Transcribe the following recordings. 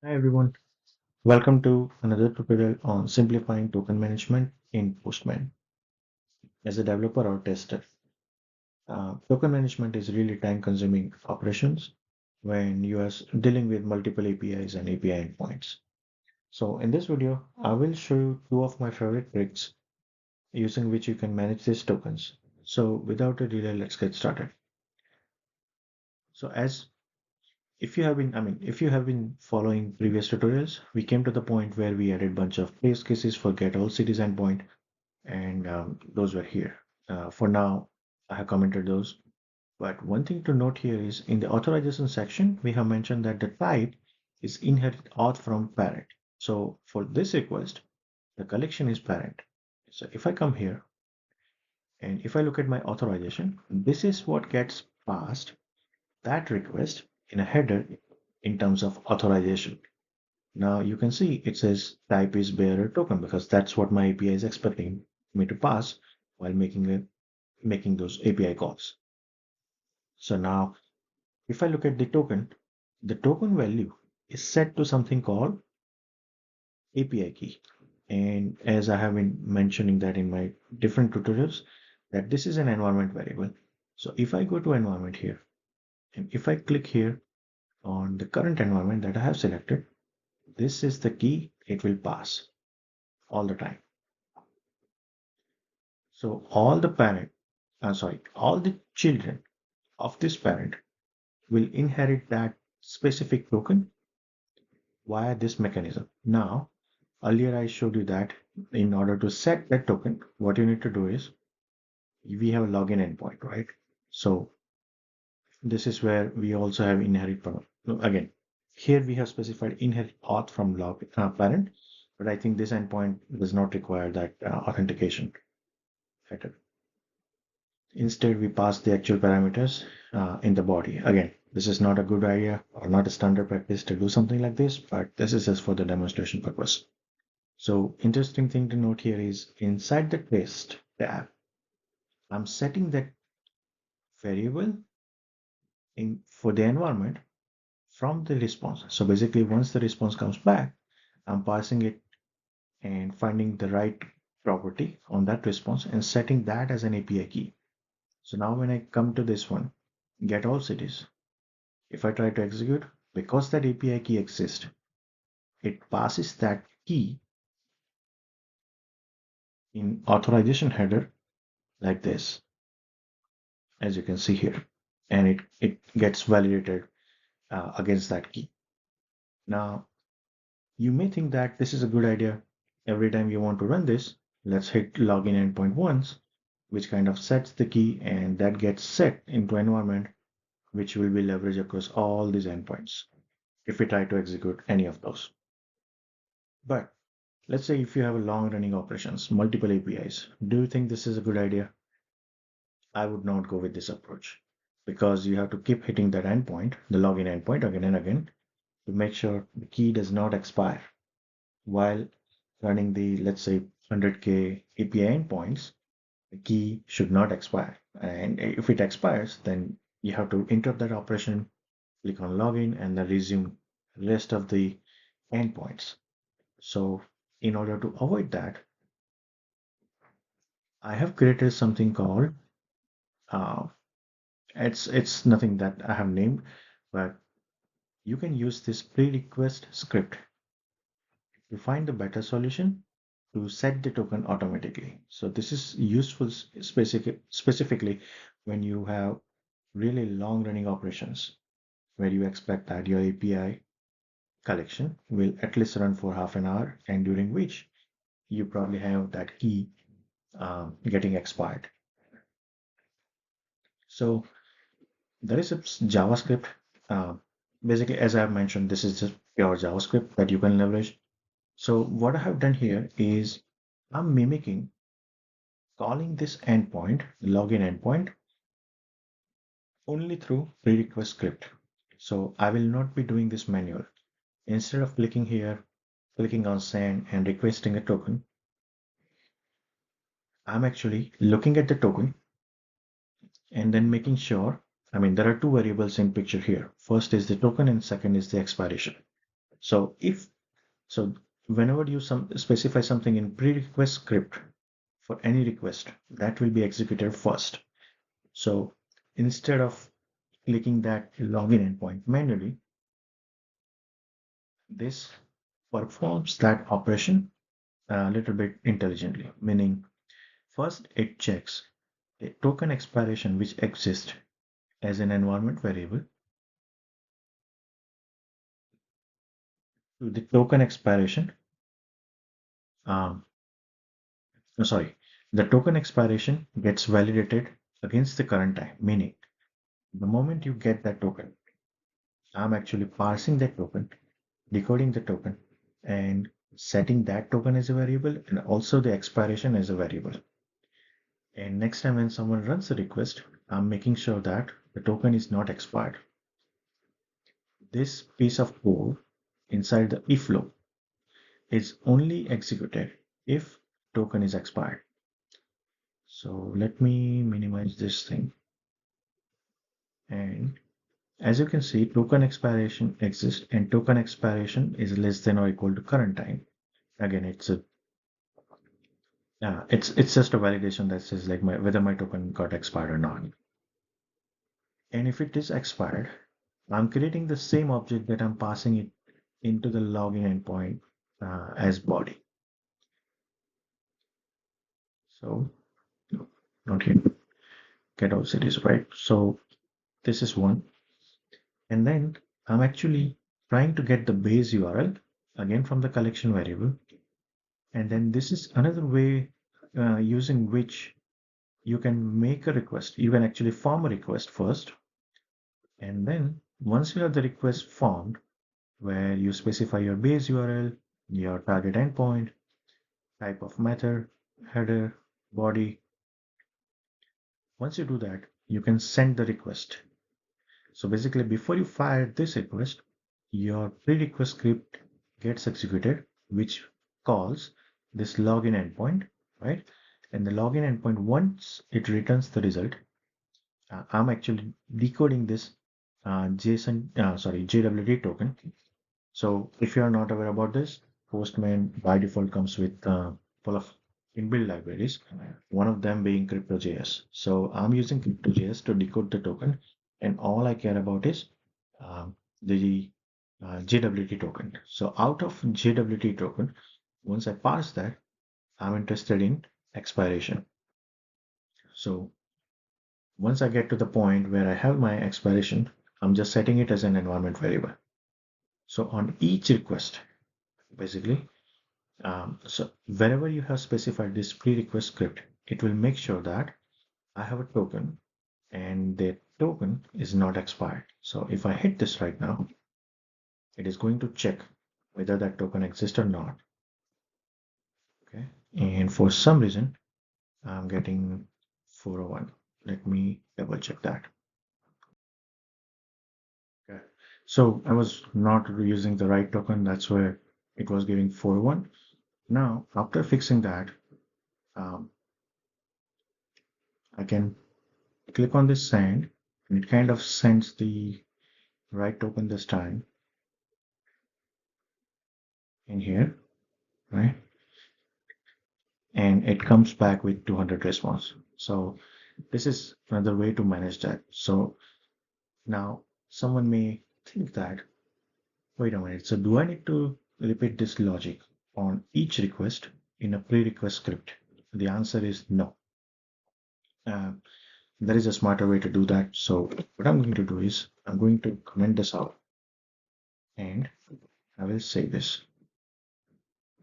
Hi everyone, welcome to another tutorial on simplifying token management in Postman. As a developer or tester, token management is really time-consuming operations when you are dealing with multiple APIs and API endpoints. So in this video, I will show you two of my favorite tricks using which you can manage these tokens. So without a delay, let's get started. So as if you have been following previous tutorials, we came to the point where we added bunch of case cases for get all cities endpoint and those were here. For now, I have commented those. But one thing to note here is in the authorization section, we have mentioned that the type is inherit auth from parent. So for this request, the collection is parent. So if I come here and if I look at my authorization, this is what gets passed that request in a header in terms of authorization. Now you can see it says type is bearer token because that's what my API is expecting me to pass while making those API calls. So now if I look at the token value is set to something called API key. And as I have been mentioning that in my different tutorials, that this is an environment variable. So if I go to environment here, and if I click here on the current environment that I have selected, this is the key it will pass all the time. So all the children of this parent will inherit that specific token via this mechanism. Now, earlier I showed you that in order to set that token, what you need to do is we have a login endpoint, right? So this is where we also have inherit from. Again, here we have specified inherit auth from log parent, but I think this endpoint does not require that authentication header. Instead, we pass the actual parameters in the body. Again, this is not a good idea or not a standard practice to do something like this, but this is just for the demonstration purpose. So interesting thing to note here is inside the test tab, I'm setting that variable in for the environment from the response. So basically, once the response comes back, I'm passing it and finding the right property on that response and setting that as an API key. So now when I come to this one, get all cities, if I try to execute, because that API key exists, it passes that key in authorization header like this, as you can see here, and it gets validated against that key. Now, you may think that this is a good idea. Every time you want to run this, let's hit login endpoint once, which kind of sets the key and that gets set into environment, which will be leveraged across all these endpoints if we try to execute any of those. But let's say if you have a long running operations, multiple APIs, do you think this is a good idea? I would not go with this approach because you have to keep hitting that endpoint, the login endpoint again and again to make sure the key does not expire while running the, let's say, 100K API endpoints, the key should not expire. And if it expires, then you have to interrupt that operation, click on login, and then resume rest of the endpoints. So in order to avoid that, I have created something called uh, it's nothing that I have named, but you can use this pre-request script to find the better solution to set the token automatically. So this is useful specifically when you have really long running operations where you expect that your API collection will at least run for half an hour and during which you probably have that key getting expired. So there is a JavaScript. Uh, Basically, as I have mentioned, this is just pure JavaScript that you can leverage. So what I have done here is I'm mimicking calling this endpoint, login endpoint, only through pre-request script. So I will not be doing this manual. Instead of clicking here, clicking on send and requesting a token, I'm actually looking at the token and then making sure, I mean, there are two variables in picture here. First is the token and second is the expiration. So so whenever you specify something in pre-request script for any request, that will be executed first. So instead of clicking that login endpoint manually, this performs that operation a little bit intelligently, meaning first it checks a token expiration which exists as an environment variable to the token expiration. Um, no, sorry, the token expiration gets validated against the current time, meaning the moment you get that token, I'm actually parsing that token, decoding the token, and setting that token as a variable and also the expiration as a variable. And next time when someone runs a request, I'm making sure that the token is not expired. This piece of code inside the if loop is only executed if token is expired. So let me minimize this thing. And as you can see, token expiration exists and token expiration is less than or equal to current time. Again, it's just a validation that says like whether my token got expired or not. And if it is expired, I'm creating the same object that I'm passing it into the login endpoint as body. So no, not here. Get all cities, right? So this is one. And then I'm actually trying to get the base URL again from the collection variable. And then this is another way using which you can make a request. You can actually form a request first. And then once you have the request formed, where you specify your base URL, your target endpoint, type of method, header, body. Once you do that, you can send the request. So basically, before you fire this request, your pre-request script gets executed, which calls this login endpoint, right? And the login endpoint, once it returns the result, I'm actually decoding this JWT token. So if you are not aware about this, Postman by default comes with full of inbuilt libraries, one of them being Crypto.js. So I'm using Crypto.js to decode the token, and all I care about is the JWT token. So out of JWT token, once I parse that, I'm interested in expiration. So once I get to the point where I have my expiration, I'm just setting it as an environment variable. So on each request, basically, so wherever you have specified this pre-request script, it will make sure that I have a token and the token is not expired. So if I hit this right now, it is going to check whether that token exists or not. Okay. And for some reason, I'm getting 401. Let me double check that. Okay. So I was not using the right token. That's where it was giving 401. Now, after fixing that, um, I can click on this send and it kind of sends the right token this time in here, right? And it comes back with 200 response. So this is another way to manage that. So now someone may think that, wait a minute, so do I need to repeat this logic on each request in a pre-request script? The answer is no. Uh, there is a smarter way to do that. So what I'm going to do is I'm going to comment this out and I will save this.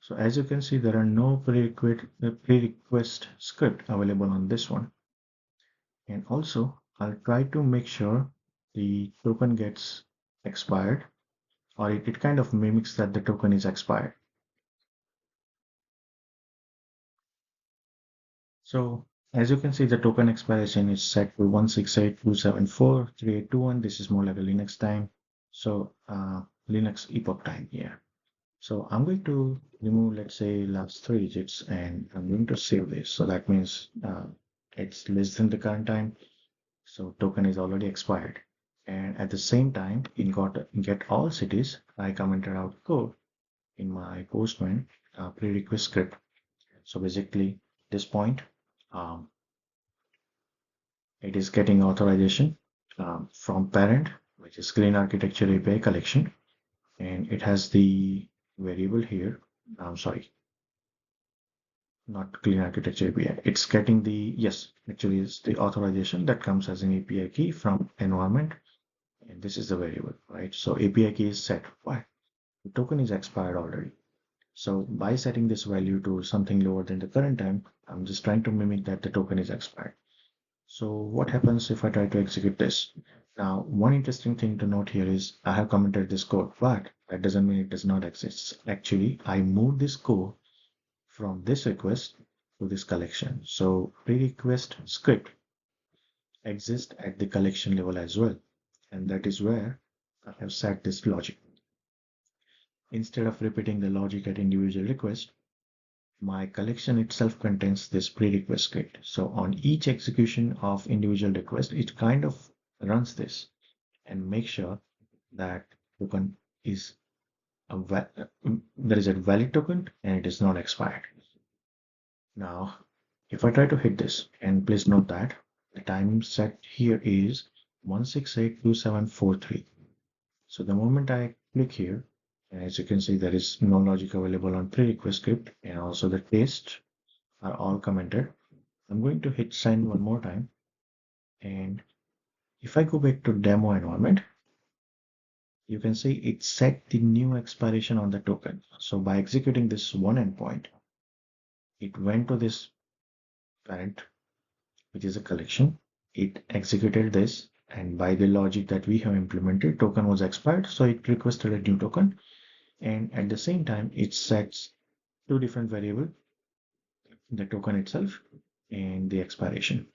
So as you can see, there are no pre-request script available on this one. And also, I'll try to make sure the token gets expired, or it kind of mimics that the token is expired. So as you can see, the token expiration is set to 168.274.3821. This is more like a Linux time. So Linux epoch time here. So I'm going to remove, let's say, last three digits, and I'm going to save this. So that means it's less than the current time. So token is already expired. And at the same time, in get all cities, I commented out code in my Postman prerequest script. So basically, this point, um, it is getting authorization from parent, which is clean architecture API collection, and it has the variable here. I'm sorry, not clean architecture API. It's getting the, yes, actually it's the authorization that comes as an API key from environment, and this is the variable, right? So API key is set. Why? The token is expired already. So by setting this value to something lower than the current time, I'm just trying to mimic that the token is expired. So what happens if I try to execute this? Now, one interesting thing to note here is I have commented this code, but that doesn't mean it does not exist. Actually, I moved this code from this request to this collection. So pre-request script exists at the collection level as well. And that is where I have set this logic. Instead of repeating the logic at individual request, my collection itself contains this pre-request script. So on each execution of individual request, it kind of runs this and make sure that token is there is a valid token and it is not expired. Now, if I try to hit this, and please note that the time set here is 1682743. So the moment I click here, as you can see, there is no logic available on pre-request script, and also the tests are all commented. I'm going to hit send one more time, and if I go back to demo environment, you can see it set the new expiration on the token. So by executing this one endpoint, it went to this parent, which is a collection. It executed this, and by the logic that we have implemented, token was expired, so it requested a new token. And at the same time, it sets two different variables, the token itself and the expiration.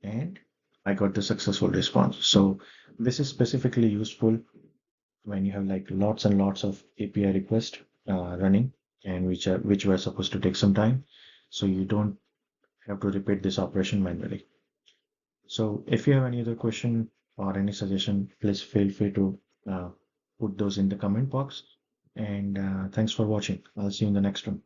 And I got the successful response. So this is specifically useful when you have like lots and lots of API requests running and which were supposed to take some time. So you don't have to repeat this operation manually. So if you have any other question or any suggestion, please feel free to put those in the comment box. And thanks for watching. I'll see you in the next one.